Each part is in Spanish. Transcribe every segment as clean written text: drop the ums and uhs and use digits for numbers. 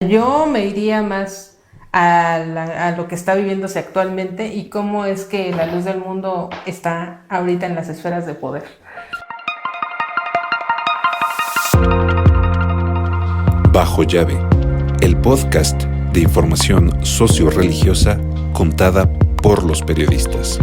Yo me iría más a lo que está viviéndose actualmente y cómo es que la luz del mundo está ahorita en las esferas de poder. Bajo llave, el podcast de información socio-religiosa contada por los periodistas.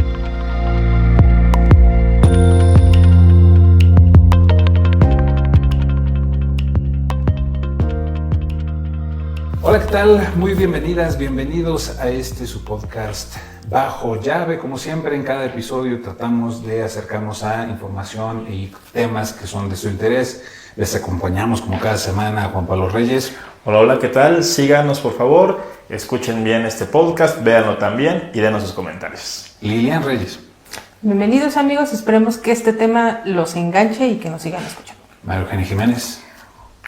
Hola, ¿qué tal? Muy bienvenidas, bienvenidos a su podcast Bajo llave. Como siempre, en cada episodio tratamos de acercarnos a información y temas que son de su interés. Les acompañamos como cada semana a Juan Pablo Reyes. Hola, ¿qué tal? Síganos, por favor, escuchen bien este podcast, véanlo también y denos sus comentarios. Lilian Reyes. Bienvenidos, amigos, esperemos que este tema los enganche y que nos sigan escuchando. María Eugenia Jiménez.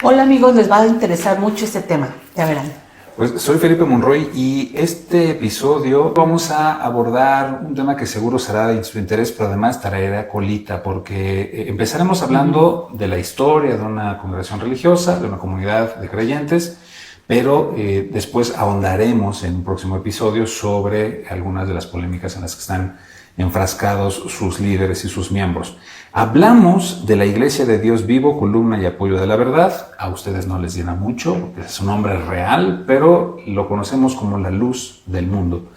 Hola amigos, les va a interesar mucho este tema, ya verán. Pues soy Felipe Monroy y este episodio vamos a abordar un tema que seguro será de su interés, pero además traerá colita, porque empezaremos hablando de la historia de una congregación religiosa, de una comunidad de creyentes, pero después ahondaremos en un próximo episodio sobre algunas de las polémicas en las que están enfrascados sus líderes y sus miembros. Hablamos de la Iglesia de Dios Vivo, columna y apoyo de la verdad. A ustedes no les llena mucho, porque es un nombre real, pero lo conocemos como la luz del mundo.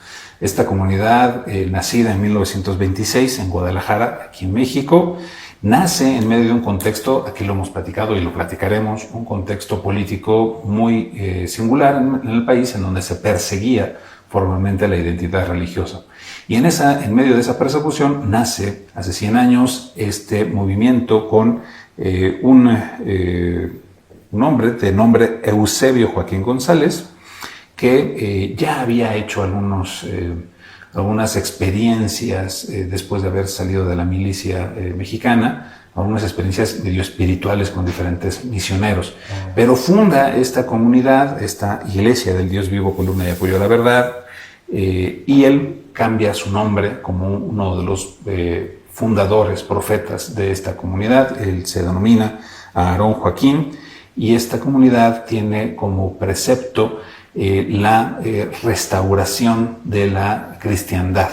Esta comunidad, nacida en 1926 en Guadalajara, aquí en México, nace en medio de un contexto, aquí lo hemos platicado y lo platicaremos, un contexto político muy singular en el país, en donde se perseguía formalmente la identidad religiosa. Y en medio de esa persecución nace hace 100 años este movimiento con un hombre de nombre Eusebio Joaquín González, que ya había hecho algunas experiencias después de haber salido de la milicia mexicana, algunas experiencias medio espirituales con diferentes misioneros. Pero funda esta comunidad, esta Iglesia del Dios Vivo, columna y apoyo a la verdad, y él cambia su nombre como uno de los fundadores, profetas de esta comunidad. Él se denomina Aarón Joaquín, y esta comunidad tiene como precepto la restauración de la cristiandad.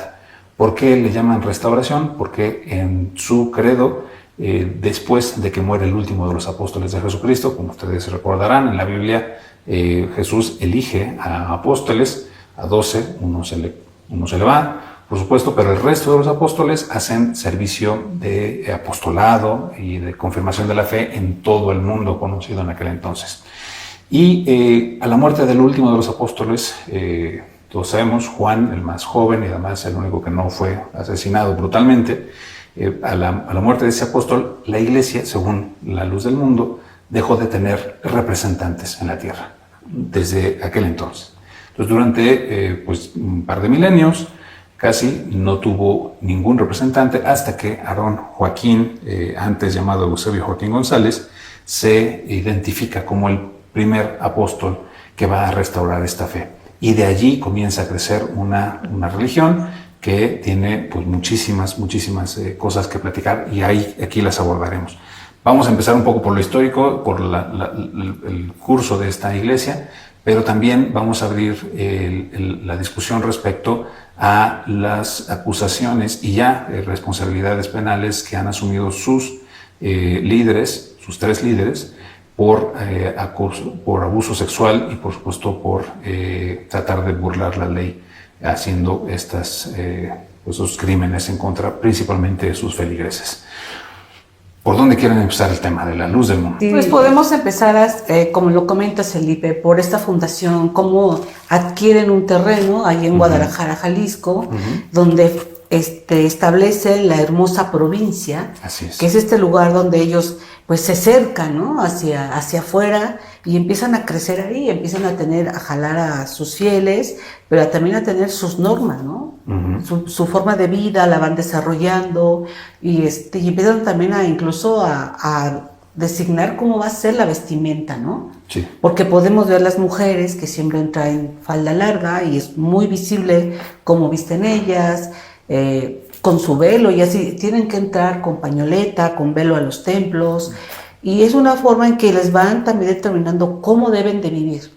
¿Por qué le llaman restauración? Porque en su credo, después de que muere el último de los apóstoles de Jesucristo, como ustedes recordarán, en la Biblia Jesús elige a apóstoles, a 12, uno se le va, por supuesto, pero el resto de los apóstoles hacen servicio de apostolado y de confirmación de la fe en todo el mundo conocido en aquel entonces. Y a la muerte del último de los apóstoles, todos sabemos, Juan, el más joven y además el único que no fue asesinado brutalmente, a la muerte de ese apóstol, la Iglesia, según la luz del mundo, dejó de tener representantes en la tierra desde aquel entonces. Entonces, durante un par de milenios, casi no tuvo ningún representante hasta que Aarón Joaquín, antes llamado Eusebio Joaquín González, se identifica como el primer apóstol que va a restaurar esta fe. Y de allí comienza a crecer una religión que tiene muchísimas cosas que platicar, y aquí las abordaremos. Vamos a empezar un poco por lo histórico, por el curso de esta iglesia, pero también vamos a abrir la discusión respecto a las acusaciones y ya responsabilidades penales que han asumido sus líderes, sus 3 líderes, por abuso sexual y por supuesto por tratar de burlar la ley, haciendo esos crímenes en contra principalmente de sus feligreses. ¿Por dónde quieren empezar el tema de la luz del mundo? Pues podemos empezar, como lo comenta Felipe, por esta fundación, cómo adquieren un terreno ahí en Guadalajara, Jalisco, donde establece la hermosa provincia, que es este lugar donde ellos pues se acercan, ¿no?, hacia afuera, y empiezan a crecer ahí, empiezan a jalar a sus fieles, pero también a tener sus normas, ¿no? Su forma de vida la van desarrollando, y empiezan también incluso a designar cómo va a ser la vestimenta, ¿no? Sí. Porque podemos ver las mujeres que siempre traen falda larga y es muy visible cómo visten ellas, con su velo, y así tienen que entrar con pañoleta, con velo a los templos, y es una forma en que les van también determinando cómo deben de vivir.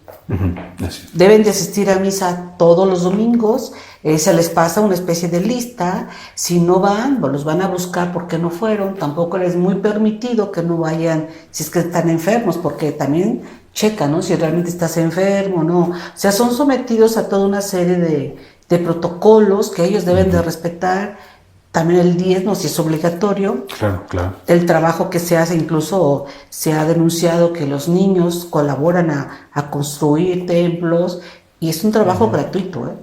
Así. Deben de asistir a misa todos los domingos, se les pasa una especie de lista, si no van, pues los van a buscar porque no fueron, tampoco les es muy permitido que no vayan si es que están enfermos, porque también checan, ¿no? Si realmente estás enfermo o no. O sea, son sometidos a toda una serie de protocolos que ellos deben de respetar. También el diezmo, si es obligatorio. Claro, claro. El trabajo que se hace, incluso se ha denunciado que los niños colaboran a construir templos y es un trabajo gratuito, ¿eh?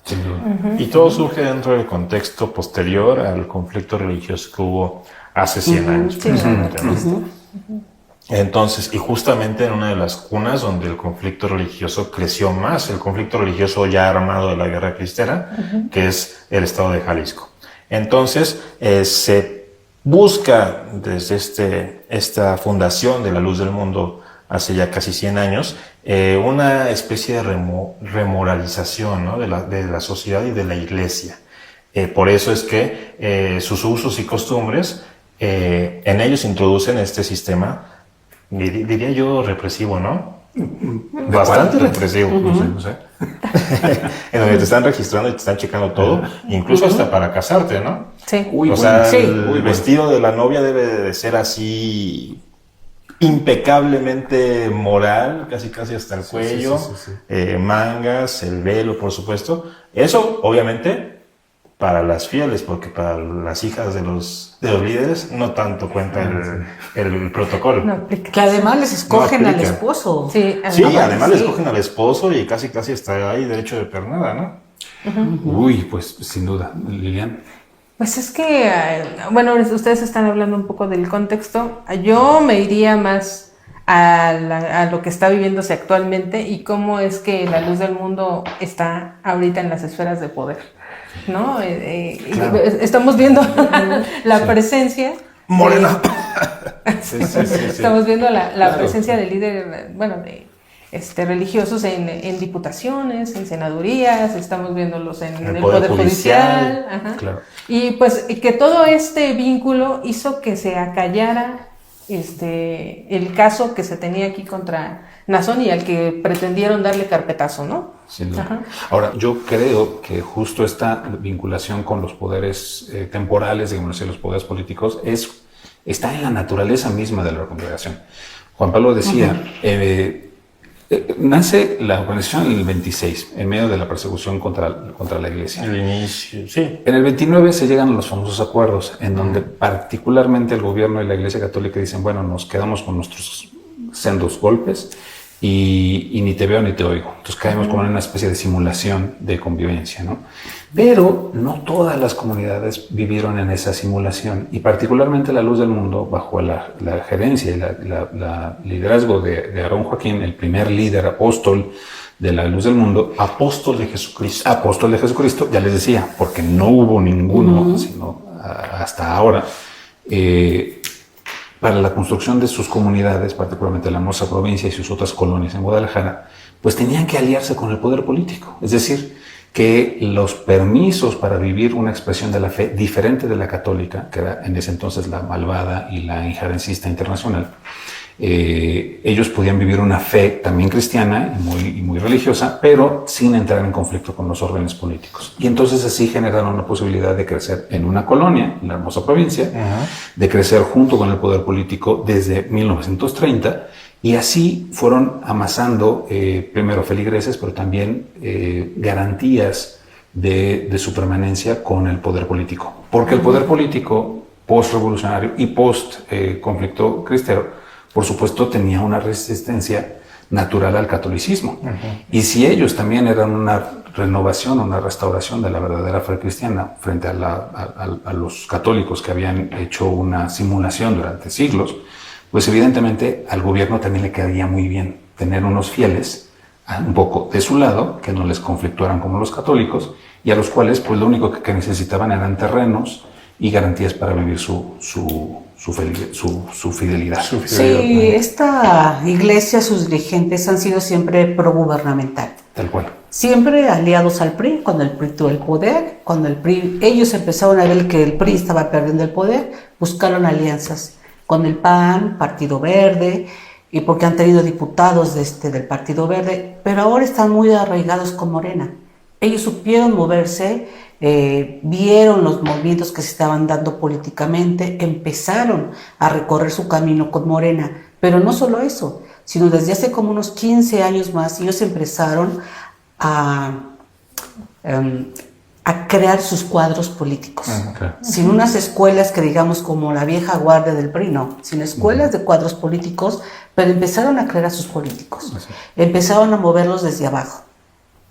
Sin duda. Y todo surge dentro del contexto posterior al conflicto religioso que hubo hace 100 años, precisamente, ¿no? Entonces, y justamente en una de las cunas donde el conflicto religioso creció más, el conflicto religioso ya armado de la Guerra Cristera, que es el estado de Jalisco. Entonces, se busca desde esta fundación de la Luz del Mundo hace ya casi 100 años, una especie de remoralización, ¿no? de la sociedad y de la iglesia. Por eso es que sus usos y costumbres, en ellos introducen este sistema, diría yo, represivo, ¿no? Bastante represivo. No sé. En donde te están registrando y te están checando todo, incluso hasta para casarte, ¿no? Sí. O sea, sí. el vestido de la novia debe de ser así impecablemente moral, casi hasta el cuello, mangas, el velo, por supuesto. Eso, obviamente, para las fieles, porque para las hijas de los líderes no tanto cuenta el protocolo. No aplica. Que además les escogen No al aplica. esposo. Sí, Sí, además, además le sí. escogen al esposo y casi está ahí derecho de pernada, ¿no? Uy, pues sin duda, Lilian. Pues es que, bueno, ustedes están hablando un poco del contexto. Yo me iría más a lo que está viviéndose actualmente y cómo es que la luz del mundo está ahorita en las esferas de poder, ¿no? Claro. Estamos viendo la presencia. Morena. Sí. Estamos viendo la Claro. presencia de líderes, bueno, de religiosos en diputaciones, en senadurías, estamos viéndolos en el Poder Judicial. Ajá. Claro. Y pues que todo este vínculo hizo que se acallara el caso que se tenía aquí contra Nazón y al que pretendieron darle carpetazo, ¿no? Sin duda. Ajá. Ahora, yo creo que justo esta vinculación con los poderes temporales, digamos así, los poderes políticos, está en la naturaleza misma de la congregación. Juan Pablo decía, nace la organización en el 26, en medio de la persecución contra la iglesia. El inicio, sí. En el 29 se llegan a los famosos acuerdos, en donde particularmente el gobierno y la Iglesia Católica dicen, bueno, nos quedamos con nuestros sendos golpes y ni te veo ni te oigo. Entonces caemos como en una especie de simulación de convivencia, ¿no? Pero no todas las comunidades vivieron en esa simulación y particularmente la Luz del Mundo, bajo la gerencia y la liderazgo de Aarón Joaquín, el primer líder apóstol de la Luz del Mundo. Apóstol de Jesucristo. Apóstol de Jesucristo, ya les decía, porque no hubo ninguno, sino hasta ahora, para la construcción de sus comunidades, particularmente la hermosa provincia y sus otras colonias en Guadalajara, pues tenían que aliarse con el poder político. Es decir, que los permisos para vivir una expresión de la fe diferente de la católica, que era en ese entonces la malvada y la injerencista internacional, ellos podían vivir una fe también cristiana y muy religiosa, pero sin entrar en conflicto con los órdenes políticos. Y entonces así generaron la posibilidad de crecer en una colonia, en la hermosa provincia, de crecer junto con el poder político desde 1930, y así fueron amasando primero feligreses, pero también garantías de su permanencia con el poder político. Porque el poder político post-revolucionario y post-conflicto cristero, por supuesto, tenía una resistencia natural al catolicismo. Y si ellos también eran una renovación, una restauración de la verdadera fe cristiana frente a los católicos que habían hecho una simulación durante siglos, pues evidentemente al gobierno también le quedaría muy bien tener unos fieles un poco de su lado, que no les conflictuaran como los católicos, y a los cuales pues lo único que necesitaban eran terrenos y garantías para vivir su fidelidad. Sí, esta iglesia, sus dirigentes han sido siempre progubernamental. Tal cual. Siempre aliados al PRI, cuando el PRI tuvo el poder, cuando el PRI, ellos empezaron a ver que el PRI estaba perdiendo el poder, buscaron alianzas con el PAN, Partido Verde, y porque han tenido diputados del Partido Verde, pero ahora están muy arraigados con Morena. Ellos supieron moverse, vieron los movimientos que se estaban dando políticamente, empezaron a recorrer su camino con Morena, pero no solo eso, sino desde hace como unos 15 años más ellos empezaron a crear sus cuadros políticos, sin unas escuelas que digamos como la vieja guardia del PRI, no, sin escuelas de cuadros políticos, pero empezaron a crear a sus políticos, empezaron a moverlos desde abajo,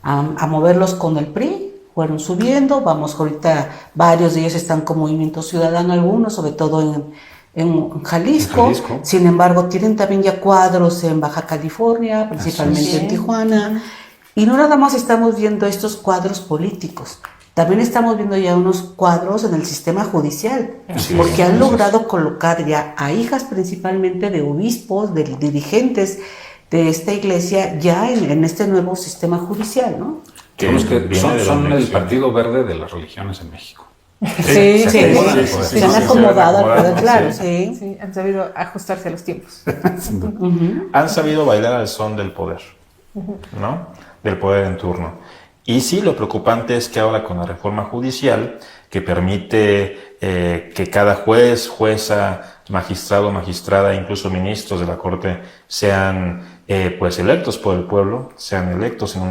a moverlos con el PRI, fueron subiendo, vamos, ahorita varios de ellos están con Movimiento Ciudadano, algunos, sobre todo en Jalisco, sin embargo tienen también ya cuadros en Baja California, principalmente en Tijuana, y no nada más estamos viendo estos cuadros políticos, también estamos viendo ya unos cuadros en el sistema judicial, porque han logrado colocar ya a hijas principalmente de obispos, de dirigentes de esta iglesia, ya en este nuevo sistema judicial, ¿no? Son el Partido Verde de las religiones en México. Sí, se han acomodado, claro, sí, han sabido ajustarse a los tiempos. Han sabido bailar al son del poder, ¿no? Del poder en turno. Y sí, lo preocupante es que ahora con la reforma judicial, que permite que cada juez, jueza, magistrado, magistrada, incluso ministros de la Corte sean pues electos por el pueblo, sean electos en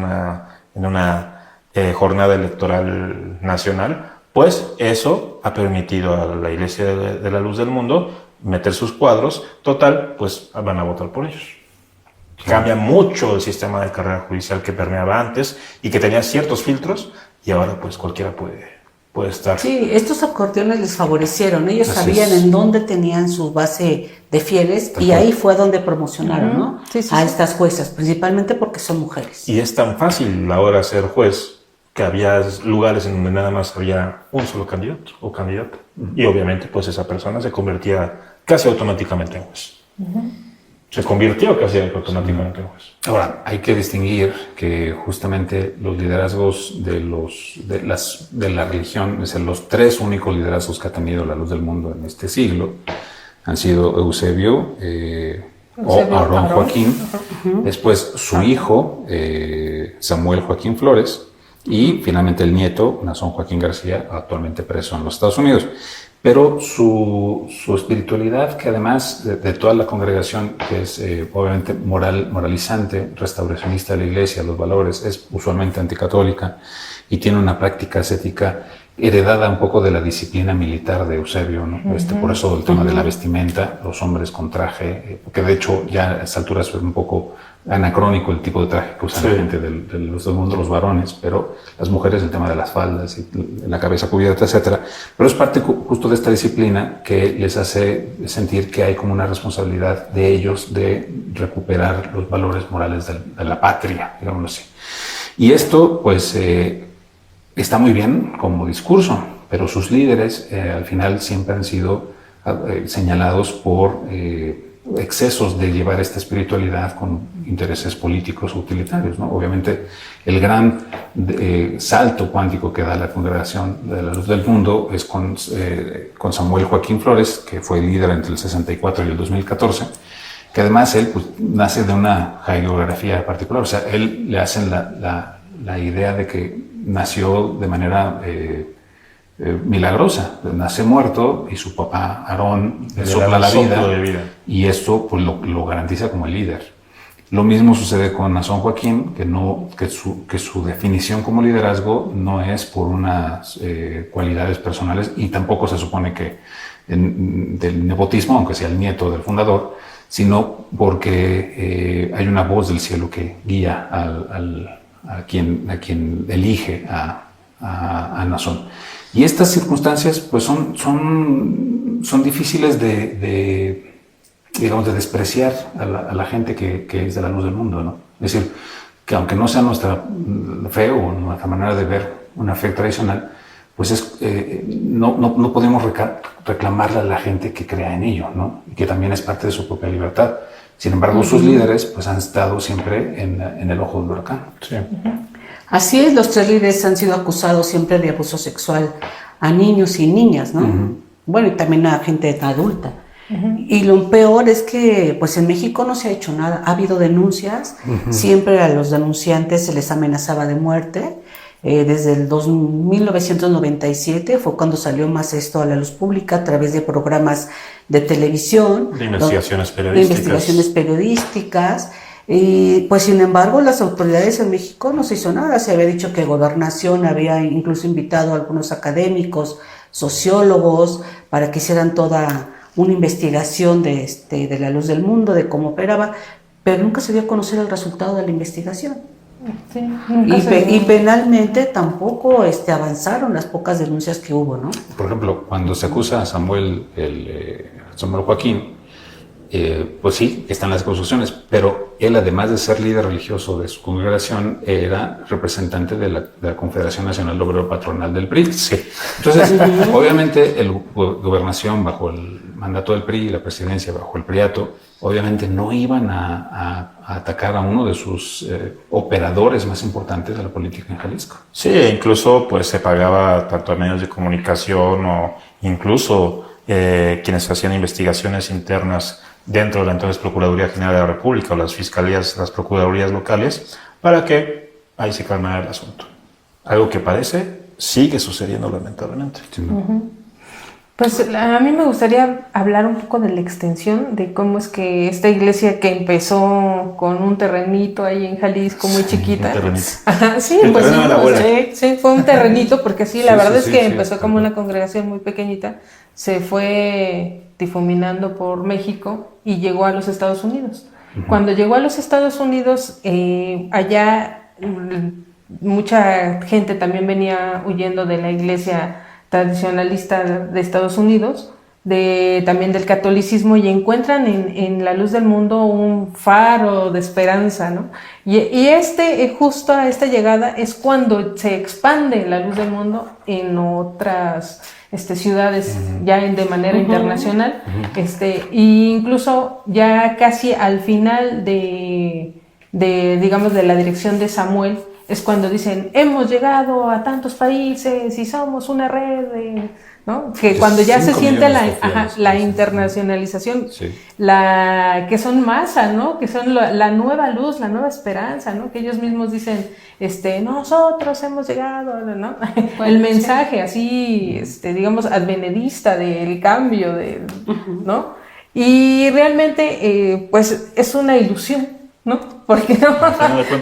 una jornada electoral nacional, pues eso ha permitido a la Iglesia de la Luz del Mundo meter sus cuadros, total, pues van a votar por ellos. Cambia mucho el sistema de carrera judicial que permeaba antes y que tenía ciertos filtros, y ahora pues cualquiera puede estar. Sí, estos acordeones les favorecieron, ellos sabían en dónde tenían su base de fieles y ahí fue donde promocionaron, ¿no? A estas juezas, principalmente porque son mujeres. Y es tan fácil ahora ser juez que había lugares en donde nada más había un solo candidato o candidata, y obviamente pues esa persona se convertía casi automáticamente en juez. Se convirtió casi automáticamente en juez. Ahora, hay que distinguir que justamente los liderazgos de la religión, es decir, los tres únicos liderazgos que ha tenido la Luz del Mundo en este siglo, han sido Eusebio, Aarón Joaquín, después su hijo, Samuel Joaquín Flores, y finalmente el nieto, Nazón Joaquín García, actualmente preso en los Estados Unidos. Pero su espiritualidad, que además de toda la congregación, que es obviamente moralizante, restauracionista de la iglesia, los valores, es usualmente anticatólica y tiene una práctica ascética heredada un poco de la disciplina militar de Eusebio, ¿no? Por eso el tema de la vestimenta, los hombres con traje, porque de hecho ya a esta altura es un poco anacrónico el tipo de traje que usan la gente del mundo, los varones, pero las mujeres, el tema de las faldas y la cabeza cubierta, etcétera. Pero es parte justo de esta disciplina que les hace sentir que hay como una responsabilidad de ellos de recuperar los valores morales de la patria, digámoslo así. Y esto, pues, está muy bien como discurso, pero sus líderes al final siempre han sido señalados por excesos de llevar esta espiritualidad con intereses políticos utilitarios, ¿no? Obviamente el gran salto cuántico que da la Congregación de la Luz del Mundo es con Samuel Joaquín Flores, que fue líder entre el 64 y el 2014, que además él pues, nace de una hagiografía particular, o sea, él le hacen la idea de que nació de manera milagrosa, nace muerto y su papá Aarón le sopla la vida y esto pues lo garantiza como el líder. Lo mismo sucede con Nazón Joaquín, que su definición como liderazgo no es por unas cualidades personales y tampoco se supone que del nepotismo, aunque sea el nieto del fundador, sino porque hay una voz del cielo que guía a quien elige a Nazón. Y estas circunstancias pues son difíciles de despreciar a la gente que es de la Luz del Mundo, ¿no? Es decir, que aunque no sea nuestra fe o nuestra manera de ver una fe tradicional, pues no podemos reclamarle a la gente que crea en ello, ¿no? Y que también es parte de su propia libertad. Sin embargo, sus líderes pues han estado siempre en el ojo del huracán. Sí. Así es, los tres líderes han sido acusados siempre de abuso sexual a niños y niñas, ¿no? Bueno, y también a gente adulta. Y lo peor es que pues en México no se ha hecho nada. Ha habido denuncias, siempre a los denunciantes se les amenazaba de muerte. Desde el 1997 fue cuando salió más esto a la luz pública a través de programas de televisión. De investigaciones periodísticas. Y pues sin embargo las autoridades en México no se hizo nada. Se había dicho que Gobernación había incluso invitado a algunos académicos, sociólogos, para que hicieran toda una investigación de la luz del mundo, de cómo operaba, pero nunca se dio a conocer el resultado de la investigación. Sí, Y penalmente tampoco avanzaron las pocas denuncias que hubo, ¿no? Por ejemplo, cuando se acusa a Samuel Joaquín, pues sí, están las acusaciones, pero él, además de ser líder religioso de su congregación, era representante de la Confederación Nacional Obrero Patronal del PRI. Sí. Entonces, obviamente, la gobernación bajo el mandato del PRI y la presidencia bajo el PRIATO, obviamente no iban a atacar a uno de sus operadores más importantes de la política en Jalisco. Sí, incluso pues se pagaba tanto a medios de comunicación o incluso quienes hacían investigaciones internas dentro de la entonces Procuraduría General de la República o las fiscalías, las procuradurías locales, para que ahí se calmara el asunto. Algo que sigue sucediendo lamentablemente. Sí, ¿no? Pues a mí me gustaría hablar un poco de la extensión, de cómo es que esta iglesia que empezó con un terrenito ahí en Jalisco muy chiquita. Un terrenito. Ajá, sí, El pues terreno de la abuela. sí, fue un terrenito porque sí, la Sí, verdad sí, es sí, que sí, empezó como tal una congregación muy pequeñita, se fue difuminando por México y llegó a los Estados Unidos. Cuando llegó a los Estados Unidos, allá mucha gente también venía huyendo de la iglesia tradicionalista de Estados Unidos, también del catolicismo, y encuentran en la luz del mundo un faro de esperanza, ¿no? Y justo a esta llegada es cuando se expande la luz del mundo en otras ciudades ya de manera internacional, y incluso ya casi al final digamos de la dirección de Samuel, es cuando dicen, hemos llegado a tantos países y somos una red, ¿no? Que cuando ya se siente la internacionalización, sí, que son masa, ¿no? Que son la nueva luz, la nueva esperanza, ¿no? Que ellos mismos dicen, nosotros hemos llegado, ¿no? El mensaje así, digamos, advenedista del cambio, ¿no? Y realmente, pues, es una ilusión, ¿no? Porque no,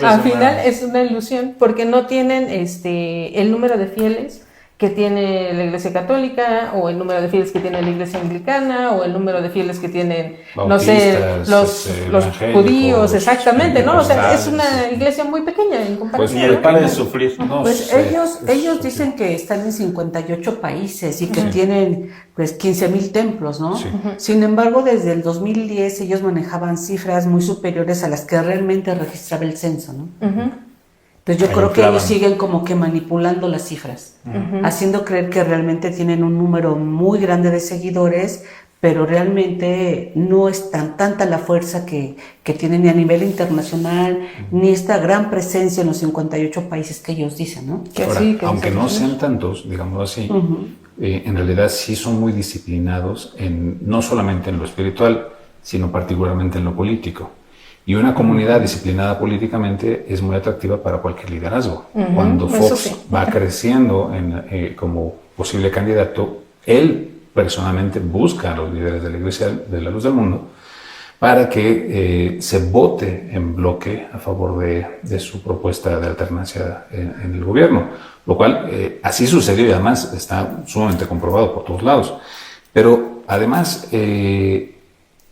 al final es una ilusión, porque no tienen el número de fieles que tiene la Iglesia Católica, o el número de fieles que tiene la Iglesia Anglicana, o el número de fieles que tienen, bautistas, los judíos, exactamente, ¿no? O sea, es una iglesia muy pequeña en comparación. Pues ni el pan de sufrir. No Pues sé. ellos dicen que están en 58 países y que tienen pues 15,000 templos, ¿no? Sí. Sin embargo, desde el 2010 ellos manejaban cifras muy superiores a las que realmente registraba el censo, ¿no? Entonces yo creo que ellos siguen como que manipulando las cifras, haciendo creer que realmente tienen un número muy grande de seguidores, pero realmente no es tanta la fuerza que tienen ni a nivel internacional, ni esta gran presencia en los 58 países que ellos dicen, ¿no? Ahora, aunque no sean tantos, digámoslo así, en realidad sí son muy disciplinados, no solamente en lo espiritual, sino particularmente en lo político. Y una comunidad disciplinada políticamente es muy atractiva para cualquier liderazgo. Cuando Fox va creciendo como posible candidato, él personalmente busca a los líderes de la Iglesia de la Luz del Mundo para que se vote en bloque a favor de su propuesta de alternancia en el gobierno, lo cual así sucedió y además está sumamente comprobado por todos lados. Pero además,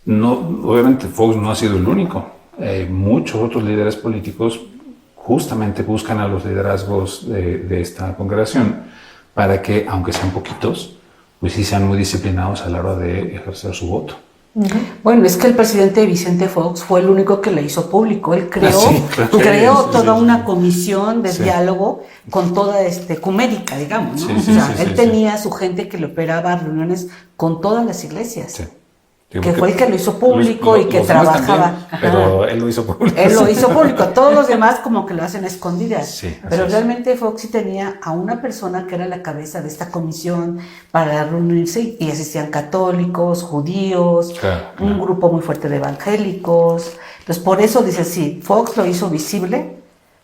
obviamente Fox no ha sido el único. Muchos otros líderes políticos justamente buscan a los liderazgos de esta congregación para que, aunque sean poquitos, pues sí sean muy disciplinados a la hora de ejercer su voto. Bueno, es que el presidente Vicente Fox fue el único que le hizo público. Él creó toda una comisión de diálogo con toda ecuménica, digamos, ¿no? Él tenía a su gente que le operaba reuniones con todas las iglesias. Sí. Digo, que fue el que lo hizo público y que los demás trabajaba. también, pero él lo hizo público. Él lo hizo público, todos los demás como que lo hacen a escondidas. Sí, así pero es. realmente Fox sí tenía a una persona que era la cabeza de esta comisión para reunirse y asistían católicos, judíos, Claro, un claro. grupo muy fuerte de evangélicos. Entonces por eso dice, sí, Fox lo hizo visible,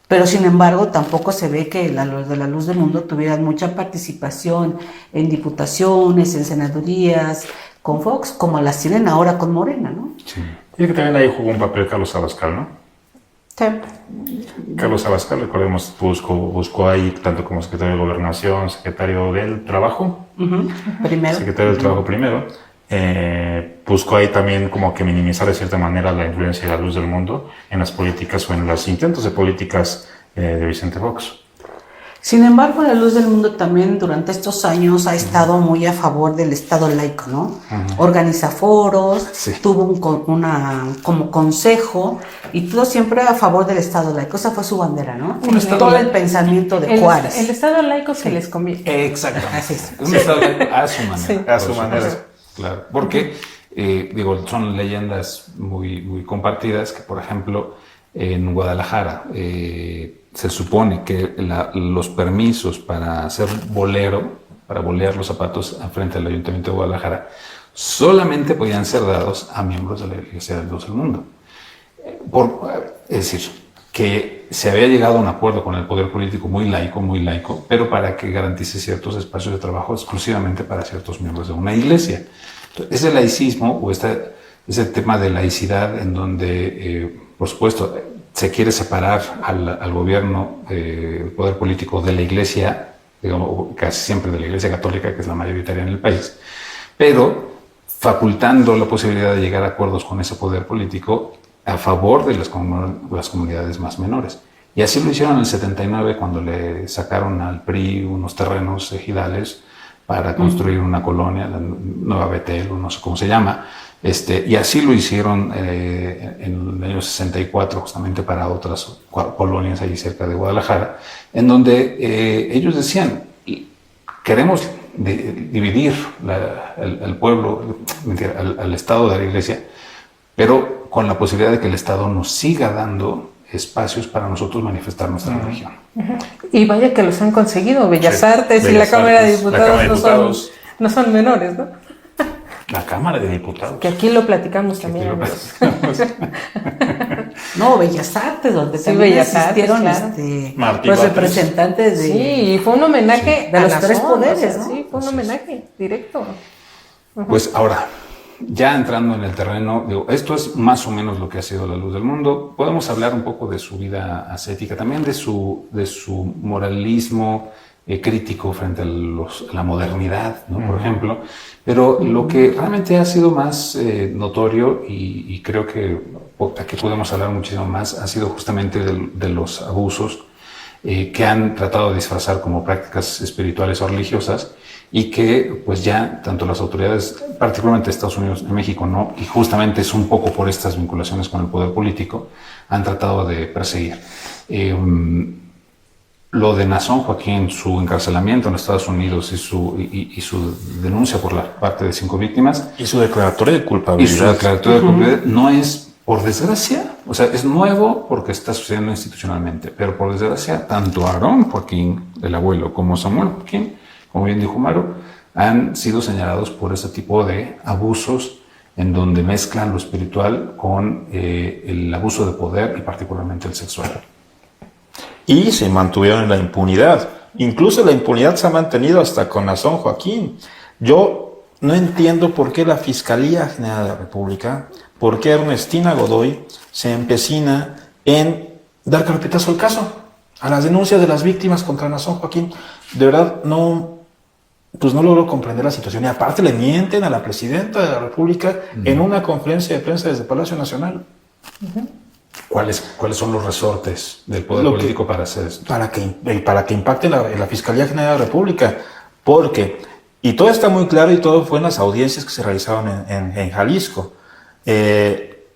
pero sin embargo tampoco se ve que los de la Luz del Mundo tuvieran mucha participación en diputaciones, en senadurías con Fox, como las tienen ahora con Morena, ¿no? Sí. Y que también ahí jugó un papel Carlos Abascal, ¿no? Sí. Carlos Abascal, recordemos, buscó ahí tanto como secretario de Gobernación, secretario del Trabajo, Primero. secretario del Trabajo primero, buscó ahí también como que minimizar de cierta manera la influencia de la Luz del Mundo en las políticas o en los intentos de políticas de Vicente Fox. Sin embargo, la Luz del Mundo también durante estos años ha estado muy a favor del Estado laico, ¿no? Organiza foros, Sí. tuvo como consejo y todo siempre a favor del Estado laico. Esa fue su bandera, ¿no? Un Estado Todo el laico. pensamiento de El Juárez. Estado laico que les conviene. Exactamente. Así es. Un Estado a su manera. Sí. A su Por manera. supuesto. Claro, porque digo, son leyendas muy, muy compartidas que, por ejemplo, en Guadalajara se supone que los permisos para hacer bolero, para bolear los zapatos frente al Ayuntamiento de Guadalajara, solamente podían ser dados a miembros de la Iglesia de Luz del Mundo. Es decir, que se había llegado a un acuerdo con el poder político muy laico, pero para que garantice ciertos espacios de trabajo exclusivamente para ciertos miembros de una iglesia. Entonces, ese laicismo o ese tema de laicidad en donde, por supuesto, se quiere separar al gobierno, el poder político de la iglesia, digamos, casi siempre de la iglesia católica, que es la mayoritaria en el país, pero facultando la posibilidad de llegar a acuerdos con ese poder político a favor de las comunidades más menores. Y así lo hicieron en el 79 cuando le sacaron al PRI unos terrenos ejidales para construir una colonia, la Nueva Betel, o no sé cómo se llama, y así lo hicieron en el año 64 justamente para otras colonias allí cerca de Guadalajara, en donde ellos decían, queremos dividir al pueblo, al Estado de la Iglesia, pero con la posibilidad de que el Estado nos siga dando espacios para nosotros manifestar nuestra religión. Y vaya que los han conseguido, Bellas Sí, Artes y Bellas la Cámara de Artes, la Diputados, Cámara de Diputados. no son menores, ¿no? La Cámara de Diputados. Que aquí lo platicamos también, lo amigos. No, Bellas Artes, donde Sí, también Bellas Artes, asistieron claro. Martí pues Batres. representantes de... Sí, y fue un homenaje de a los la tres zona, poderes, ¿no? Sí, fue un homenaje directo. Pues ahora, ya entrando en el terreno, digo, esto es más o menos lo que ha sido la Luz del Mundo. Podemos hablar un poco de su vida ascética, también de su moralismo crítico frente a la modernidad, ¿no? Por ejemplo. Pero lo que realmente ha sido más notorio, y creo que aquí podemos hablar muchísimo más, ha sido justamente de los abusos que han tratado de disfrazar como prácticas espirituales o religiosas, y que pues ya tanto las autoridades, particularmente Estados Unidos y México, ¿no? Y justamente es un poco por estas vinculaciones con el poder político, han tratado de perseguir. Lo de Nazón Joaquín, su encarcelamiento en Estados Unidos y su denuncia por la parte de 5 víctimas, Y su declaratoria de y su culpabilidad. declaratoria de culpabilidad no es por desgracia, o sea, es nuevo porque está sucediendo institucionalmente, pero por desgracia, tanto Aarón Joaquín, el abuelo, como Samuel Joaquín, como bien dijo Maru, han sido señalados por ese tipo de abusos en donde mezclan lo espiritual con el abuso de poder y particularmente el sexual. Y se mantuvieron en la impunidad. Incluso la impunidad se ha mantenido hasta con Nazón Joaquín. Yo no entiendo por qué la Fiscalía General de la República, por qué Ernestina Godoy se empecina en dar carpetazo al caso, a las denuncias de las víctimas contra Nazón Joaquín. De verdad, no logro comprender la situación. Y aparte le mienten a la Presidenta de la República en una conferencia de prensa desde Palacio Nacional. ¿Cuáles son los resortes del poder político para hacer esto? Para que impacte en la Fiscalía General de la República. Porque, y todo está muy claro y todo fue en las audiencias que se realizaron en Jalisco.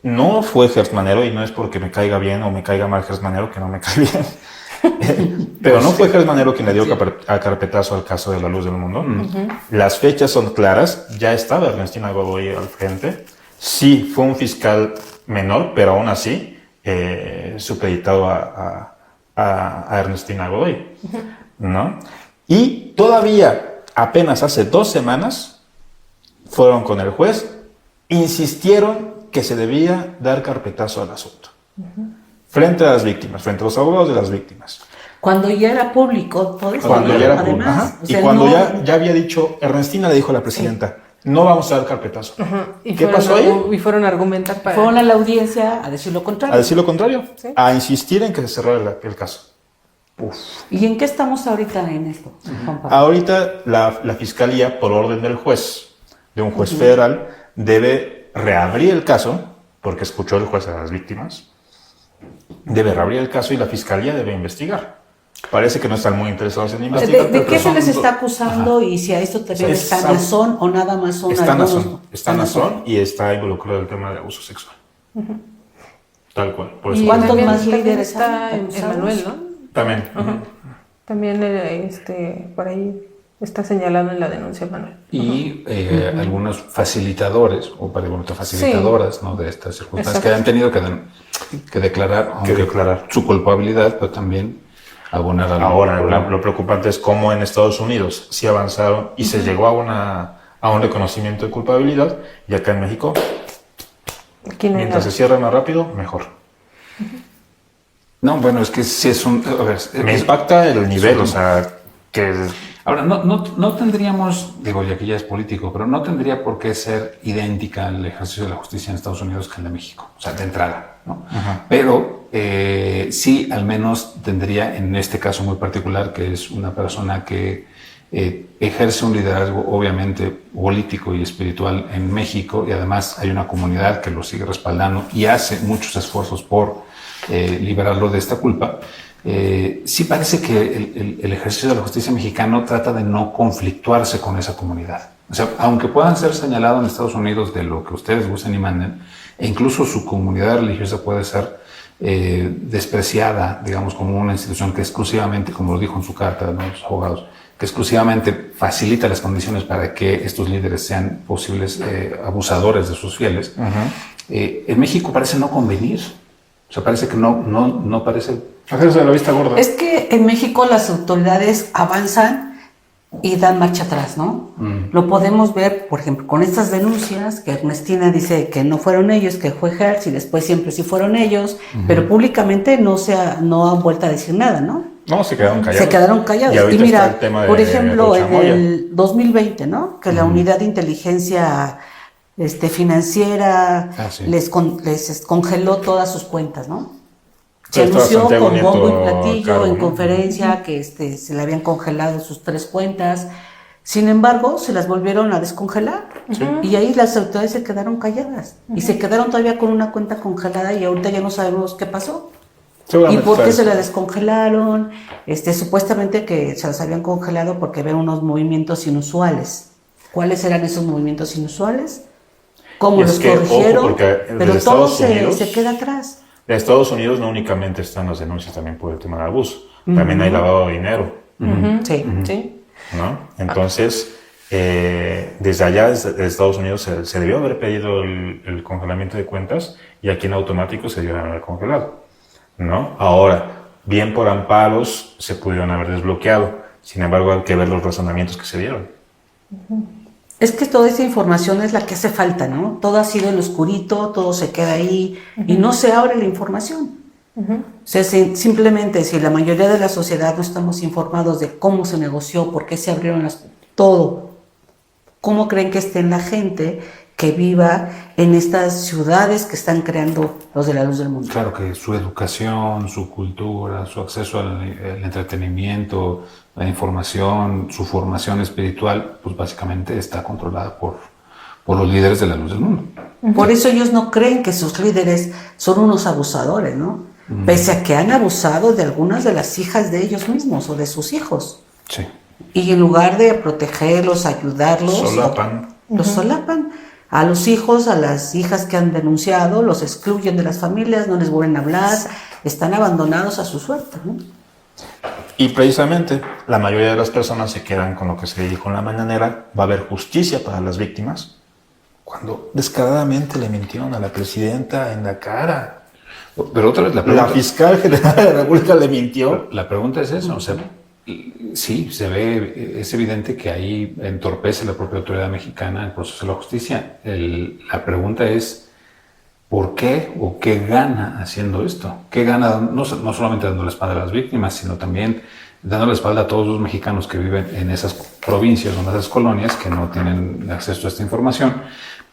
No fue Gertz Manero, y no es porque me caiga bien o me caiga mal Gertz Manero, que no me cae bien. Pero no fue Gertz Manero quien le dio carpetazo al caso de la Luz del Mundo. Las fechas son claras, ya estaba Ernestina Godoy al frente. Sí, fue un fiscal menor, pero aún así supeditado a Ernestina Godoy, ¿no? Y todavía, apenas hace 2 semanas, fueron con el juez, insistieron que se debía dar carpetazo al asunto, frente a las víctimas, frente a los abogados de las víctimas. Cuando ya era público todo eso. Cuando ya era público. Además, o Y sea, cuando no- ya había dicho, Ernestina le dijo a la presidenta, no vamos a dar carpetazo. Y ¿Qué fueron pasó ahí? Y fueron a argumentar para... fueron a la audiencia a decir lo contrario. A decir lo contrario, Sí. a insistir en que se cerrara el caso. ¿Y en qué estamos ahorita en esto, Juan Pablo? Ahorita la fiscalía, por orden del juez, de un juez federal, debe reabrir el caso, porque escuchó el juez a las víctimas, debe reabrir el caso y la fiscalía debe investigar. Parece que no están muy interesados en investigar. ¿De pero qué se son les do- está acusando y si a esto también Es- está Nazón o nada más son Está algunos? Nazón, está Nazón y está involucrado el tema de abuso sexual. Tal cual. Por eso Y ¿Cuántos también- más también líderes está hay acusados? Emanuel, ¿no? también. También por ahí está señalado en la denuncia, Manuel. Y algunos facilitadores o facilitadoras, ¿no?, de estas circunstancias que han tenido que declarar, aunque declarar su culpabilidad, pero también abonar a Ahora, lo preocupante es cómo en Estados Unidos sí avanzaron y se llegó a un reconocimiento de culpabilidad, y acá en México, Aquí no hay mientras nada. se cierre más rápido, mejor. No, bueno, es que sí es un... A ver, Me impacta el nivel, o sea, que ahora, no tendríamos, digo, y aquí ya es político, pero no tendría por qué ser idéntica el ejercicio de la justicia en Estados Unidos que el de México, o sea, de entrada, ¿no? Pero sí, al menos tendría, en este caso muy particular, que es una persona que ejerce un liderazgo obviamente político y espiritual en México, y además hay una comunidad que lo sigue respaldando y hace muchos esfuerzos por liberarlo de esta culpa. Sí parece que el ejercicio de la justicia mexicano trata de no conflictuarse con esa comunidad. O sea, aunque puedan ser señalados en Estados Unidos de lo que ustedes gusten y manden, e incluso su comunidad religiosa puede ser despreciada, digamos, como una institución que exclusivamente, como lo dijo en su carta, ¿no?, los abogados, que exclusivamente facilita las condiciones para que estos líderes sean posibles abusadores de sus fieles. En México parece no convenir. O sea, parece que no parece... hacerse de la vista gorda. Es que en México las autoridades avanzan y dan marcha atrás, ¿no? Lo podemos ver, por ejemplo, con estas denuncias que Ernestina dice que no fueron ellos, que fue Hertz, y después siempre sí fueron ellos, pero públicamente no han vuelto a decir nada, ¿no? No, se quedaron callados. Se quedaron callados. Y Y, ahorita mira, está el tema de por ejemplo, en Rochamoya. el 2020, ¿no? Que la unidad de inteligencia financiera sí. les congeló todas sus cuentas, ¿no? Se Pero estaba anunció Santiago con Nieto bombo y platillo cargo, en ¿no? conferencia que se le habían congelado sus 3 cuentas. Sin embargo, se las volvieron a descongelar. Y ahí las autoridades se quedaron calladas. Y se quedaron todavía con una cuenta congelada y ahorita ya no sabemos qué pasó. ¿Y Seguramente por qué está se la descongelaron? Supuestamente que se las habían congelado porque había unos movimientos inusuales. ¿Cuáles eran esos movimientos inusuales? ¿Cómo Y es los que, ojo, corrigieron? porque Pero desde todo Estados Unidos- se queda atrás. En Estados Unidos no únicamente están las denuncias también por el tema de abuso, también hay lavado de dinero, Sí. Sí. ¿no? Entonces, desde allá, desde Estados Unidos, se debió haber pedido el congelamiento de cuentas y aquí en automático se debió haber congelado, ¿no? Ahora, bien por amparos se pudieron haber desbloqueado, sin embargo hay que ver los razonamientos que se dieron. Es que toda esa información es la que hace falta, ¿no? Todo ha sido en lo oscurito, todo se queda ahí y no se abre la información. O sea, simplemente si la mayoría de la sociedad no estamos informados de cómo se negoció, por qué se abrieron todo, ¿cómo creen que esté la gente que viva en estas ciudades que están creando los de la luz del mundo? Claro que su educación, su cultura, su acceso al entretenimiento, la información, su formación espiritual, pues básicamente está controlada por los líderes de la luz del mundo. Por eso ellos no creen que sus líderes son unos abusadores, ¿no? Pese a que han abusado de algunas de las hijas de ellos mismos o de sus hijos. Sí. Y en lugar de protegerlos, ayudarlos, Solapan. los solapan. A los hijos, a las hijas que han denunciado, los excluyen de las familias, no les vuelven a hablar, están abandonados a su suerte, ¿no? Y precisamente la mayoría de las personas se quedan con lo que se dijo en la mañanera, va a haber justicia para las víctimas, cuando descaradamente le mintieron a la presidenta en la cara. Pero otra vez La fiscal general de la República le mintió. La pregunta es eso, o sea, sí, se ve, es evidente que ahí entorpece la propia autoridad mexicana el proceso de la justicia. La pregunta es, ¿por qué o qué gana haciendo esto? ¿Qué gana, no solamente dando la espalda a las víctimas, sino también dando la espalda a todos los mexicanos que viven en esas provincias o en esas colonias que no tienen acceso a esta información?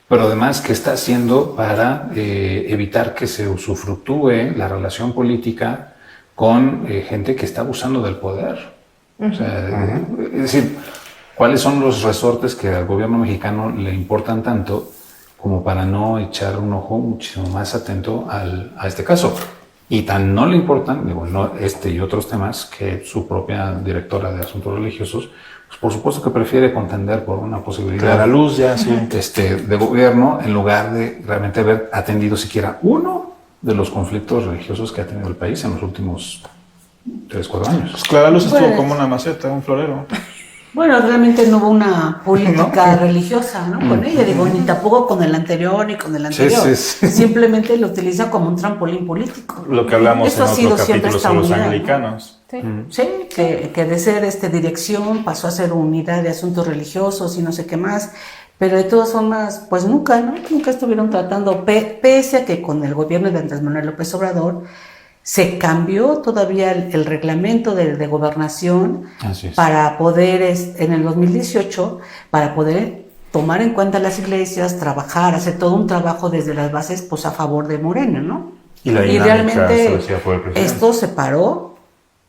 Pero además, ¿qué está haciendo para evitar que se usufructúe la relación política con gente que está abusando del poder? O sea, es decir, ¿cuáles son los resortes que al gobierno mexicano le importan tanto como para no echar un ojo muchísimo más atento a este caso? Y tan no le importan, digo, no este y otros temas, que su propia directora de Asuntos Religiosos, pues por supuesto que prefiere contender por una posibilidad La luz ya, sí. de gobierno, en lugar de realmente haber atendido siquiera uno de los conflictos religiosos que ha tenido el país en los últimos 3-4 años. Pues Clara Luz estuvo Pues, como una maceta, un florero. Bueno, realmente no hubo una política religiosa, ¿no? Con ella, digo, ni tampoco con el anterior ni con el anterior. Sí. Simplemente lo utiliza como un trampolín político. Lo que hablamos Eso ha en sido otro siempre capítulo esta sobre los unidad, ¿no? anglicanos. Sí. Sí, que de ser dirección pasó a ser unidad de asuntos religiosos y no sé qué más, pero de todas formas, pues nunca, ¿no? Nunca estuvieron tratando, pese a que con el gobierno de Andrés Manuel López Obrador se cambió todavía el reglamento de gobernación Así es. para poder, en el 2018, para poder tomar en cuenta las iglesias, trabajar, hacer todo un trabajo desde las bases, pues a favor de Morena, ¿no? Y la dinámica realmente establecida por el presidente. esto se paró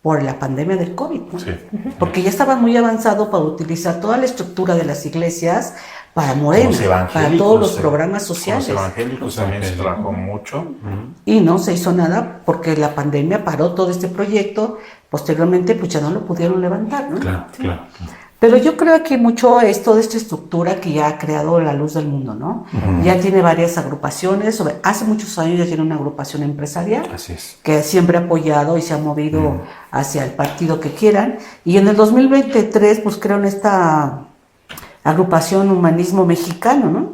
por la pandemia del COVID, ¿no? Sí. Porque ya estaba muy avanzado para utilizar toda la estructura de las iglesias para Morena, Los evangélicos, para todos los programas Los sociales. evangélicos también se trabajó mucho. Y no se hizo nada porque la pandemia paró todo este proyecto. Posteriormente, pues ya no lo pudieron levantar, ¿no? Claro. Pero yo creo que mucho es toda esta estructura que ya ha creado la Luz del Mundo, ¿no? Ya tiene varias agrupaciones. Hace muchos años ya tiene una agrupación empresarial Así es. que siempre ha apoyado y se ha movido hacia el partido que quieran. Y en el 2023, pues crearon esta agrupación Humanismo Mexicano, ¿no?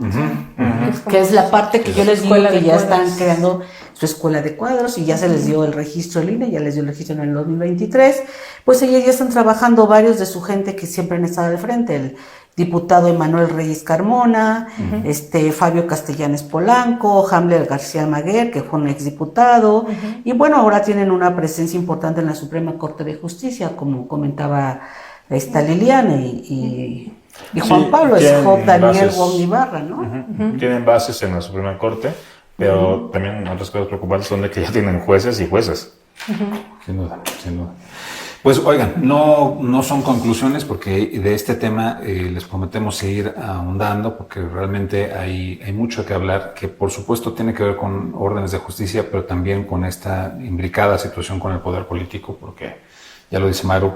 Que es la parte que yo les digo Escuela que de ya cuadros. están creando su escuela de cuadros y ya se les dio el registro en línea, ya les dio el registro en el 2023. Pues ellos ya están trabajando varios de su gente que siempre han estado al frente, el diputado Emanuel Reyes Carmona, Fabio Castellanes Polanco, Hamler García Maguer, que fue un exdiputado, y bueno, ahora tienen una presencia importante en la Suprema Corte de Justicia, como comentaba Liliana y Juan Sí, Pablo, es tienen Job Daniel bases. Wong Ibarra, ¿no? Tienen bases en la Suprema Corte, pero también otras cosas preocupantes son de que ya tienen jueces y juezas. Sin duda. Pues oigan, no son conclusiones porque de este tema les prometemos seguir ahondando porque realmente hay mucho que hablar que por supuesto tiene que ver con órdenes de justicia, pero también con esta imbricada situación con el poder político porque, ya lo dice Maru,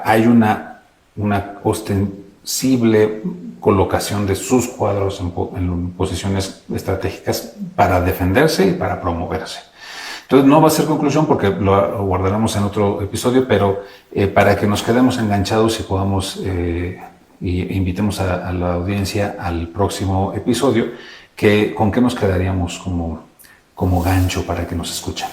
hay una ostensible colocación de sus cuadros en posiciones estratégicas para defenderse y para promoverse. Entonces no va a ser conclusión porque lo guardaremos en otro episodio, pero para que nos quedemos enganchados y podamos y invitemos a la audiencia al próximo episodio, ¿con qué nos quedaríamos como gancho para que nos escuchen?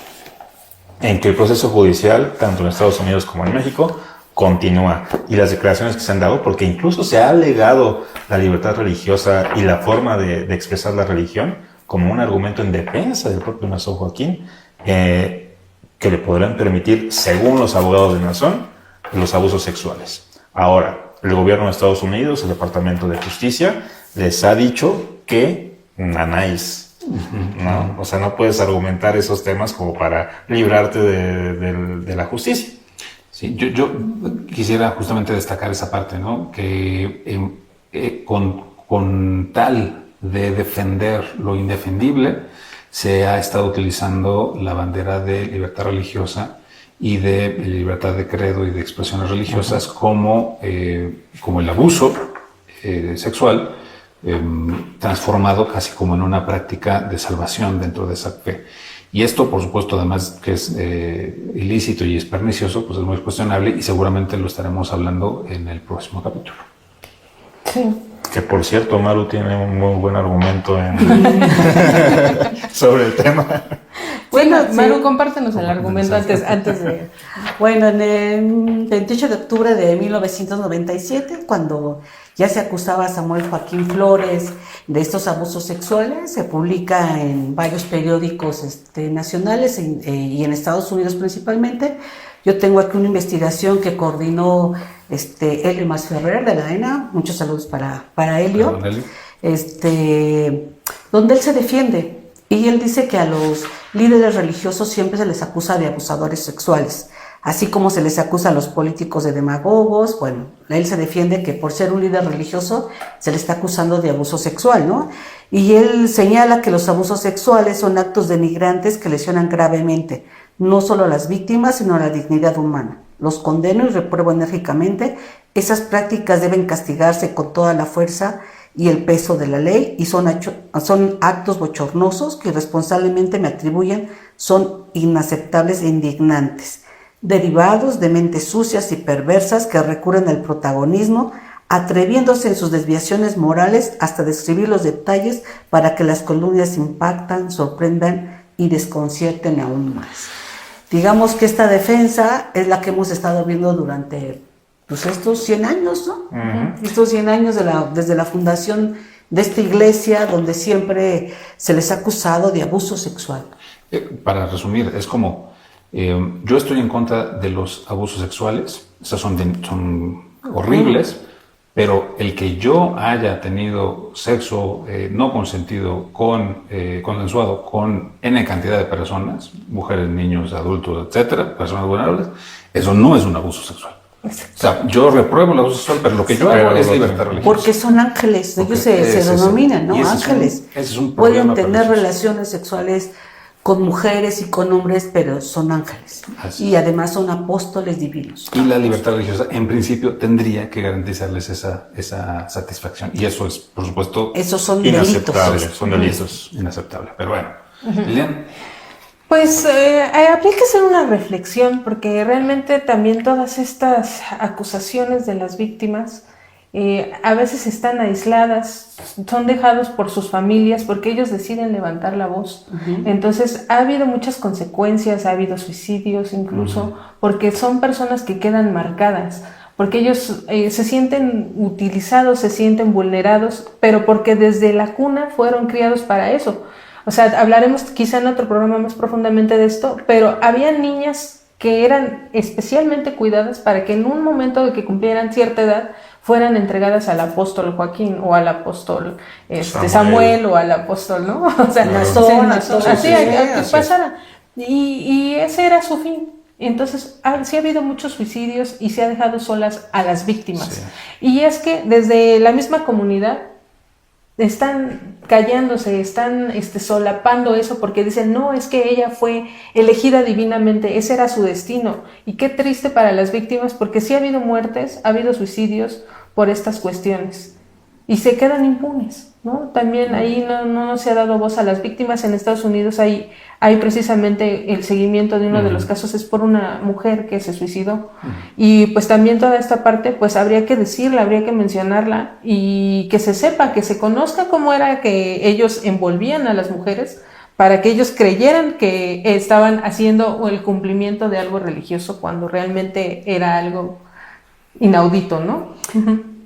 En que el proceso judicial, tanto en Estados Unidos como en México, continúa. Y las declaraciones que se han dado, porque incluso se ha alegado la libertad religiosa y la forma de expresar la religión como un argumento en defensa del propio Nazón Joaquín, que le podrán permitir, según los abogados de Nazón, los abusos sexuales. Ahora, el gobierno de Estados Unidos, el Departamento de Justicia, les ha dicho que nanáis, ¿no? O sea, no puedes argumentar esos temas como para librarte de la justicia. Sí, yo quisiera justamente destacar esa parte, ¿no? Que con tal de defender lo indefendible, se ha estado utilizando la bandera de libertad religiosa y de libertad de credo y de expresiones religiosas como el abuso sexual transformado casi como en una práctica de salvación dentro de esa fe. Y esto, por supuesto, además que es ilícito y es pernicioso, pues es muy cuestionable y seguramente lo estaremos hablando en el próximo capítulo. Sí. Que por cierto, Maru tiene un muy buen argumento sobre el tema. Bueno, Sí. Maru, compártenos el argumento antes de... Bueno, en el 28 de octubre de 1997, cuando ya se acusaba a Samuel Joaquín Flores de estos abusos sexuales, se publica en varios periódicos nacionales y en Estados Unidos principalmente. Yo tengo aquí una investigación que coordinó Helio Masferrer de la ENA, muchos saludos para Helio, donde él se defiende y él dice que a los líderes religiosos siempre se les acusa de abusadores sexuales, así como se les acusa a los políticos de demagogos. Bueno, él se defiende que por ser un líder religioso se le está acusando de abuso sexual, ¿no? Y él señala que los abusos sexuales son actos denigrantes que lesionan gravemente no solo a las víctimas, sino a la dignidad humana. Los condeno y repruebo enérgicamente. Esas prácticas deben castigarse con toda la fuerza y el peso de la ley, y son actos bochornosos que irresponsablemente me atribuyen, son inaceptables e indignantes, derivados de mentes sucias y perversas que recurren al protagonismo, atreviéndose en sus desviaciones morales hasta describir los detalles para que las calumnias impactan, sorprendan y desconcierten aún más. Digamos que esta defensa es la que hemos estado viendo durante estos 100 años, ¿no? Estos 100 años desde la fundación de esta iglesia, donde siempre se les ha acusado de abuso sexual. Para resumir, es como, yo estoy en contra de los abusos sexuales, esos son horribles, pero el que yo haya tenido sexo no consentido, consensuado con N cantidad de personas, mujeres, niños, adultos, etcétera, personas vulnerables, eso no es un abuso sexual. O sea, yo repruebo el abuso sexual, pero lo que yo hago es libertad religiosa. Porque son ángeles, ellos se denominan, ¿no? Ángeles. Pueden tener relaciones sexuales con mujeres y con hombres, pero son ángeles. Y además son apóstoles divinos. Y la libertad religiosa, en principio, tendría que garantizarles esa satisfacción. Y eso es, por supuesto, esos son inaceptables. delitos. Son delitos. Inaceptable. Pero bueno, Lilian. Pues habría que hacer una reflexión, porque realmente también todas estas acusaciones de las víctimas a veces están aisladas, son dejados por sus familias porque ellos deciden levantar la voz. Entonces ha habido muchas consecuencias, ha habido suicidios incluso, porque son personas que quedan marcadas, porque ellos se sienten utilizados, se sienten vulnerados, pero porque desde la cuna fueron criados para eso. O sea, hablaremos quizá en otro programa más profundamente de esto, pero había niñas que eran especialmente cuidadas para que en un momento de que cumplieran cierta edad fueran entregadas al apóstol Joaquín o al apóstol Samuel o al apóstol, ¿no? O sea, así pasara. Y ese era su fin. Entonces, sí ha habido muchos suicidios y se ha dejado solas a las víctimas. Sí. Y es que desde la misma comunidad están callándose, están solapando eso porque dicen, no, es que ella fue elegida divinamente, ese era su destino. Y qué triste para las víctimas, porque sí ha habido muertes, ha habido suicidios por estas cuestiones y se quedan impunes, ¿no? También ahí no se ha dado voz a las víctimas. En Estados Unidos hay precisamente el seguimiento de uno de los casos, es por una mujer que se suicidó. Y pues también toda esta parte pues habría que decirla, habría que mencionarla y que se sepa, que se conozca cómo era que ellos envolvían a las mujeres para que ellos creyeran que estaban haciendo el cumplimiento de algo religioso cuando realmente era algo inaudito, ¿no?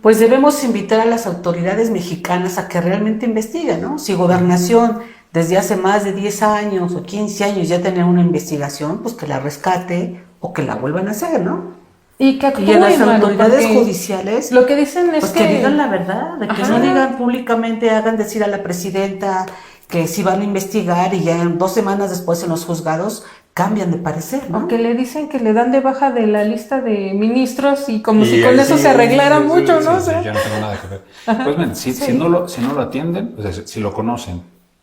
Pues debemos invitar a las autoridades mexicanas a que realmente investiguen, ¿no? Si Gobernación desde hace más de 10 años o 15 años ya tiene una investigación, pues que la rescate o que la vuelvan a hacer, ¿no? Y que actúen, y a las autoridades judiciales, lo que dicen es pues que digan la verdad, de que no digan públicamente, hagan decir a la presidenta que sí van a investigar y ya 2 semanas después en los juzgados cambian de parecer, ¿no? Porque le dicen que le dan de baja de la lista de ministros y como si con eso se arreglara mucho, ¿no? Sí, yo no tengo nada que ver. Pues bien, si no lo atienden, o sea, si lo conocen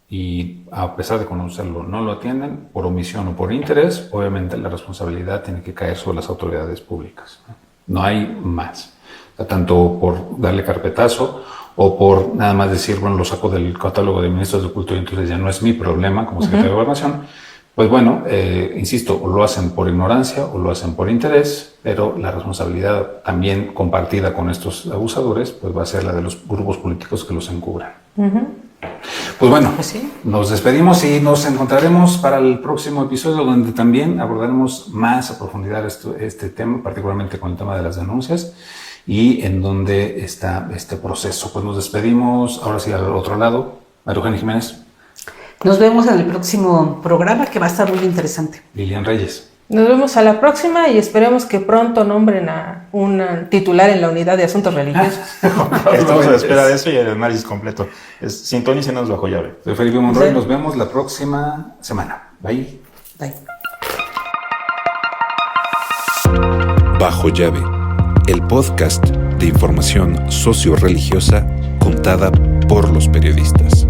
y a pesar de conocerlo no lo atienden por omisión o por interés, obviamente la responsabilidad tiene que caer sobre las autoridades públicas. No hay más. O sea, tanto por darle carpetazo o por nada más decir, bueno, lo saco del catálogo de ministros de cultura y entonces ya no es mi problema como secretario de Gobernación. pues bueno, insisto, o lo hacen por ignorancia o lo hacen por interés, pero la responsabilidad también compartida con estos abusadores, pues va a ser la de los grupos políticos que los encubran. Pues bueno, nos despedimos y nos encontraremos para el próximo episodio, donde también abordaremos más a profundidad este tema, particularmente con el tema de las denuncias y en dónde está este proceso. Pues nos despedimos, ahora sí al otro lado. María Eugenia Jiménez. Nos vemos en el próximo programa, que va a estar muy interesante. Lilian Reyes. Nos vemos a la próxima y esperemos que pronto nombren a un titular en la unidad de asuntos religiosos. Estamos a la espera de eso y el análisis completo. Sintonícenos bajo llave. Soy Felipe Monroy, nos vemos la próxima semana. Bye. Bye. Bajo llave, el podcast de información socio-religiosa contada por los periodistas.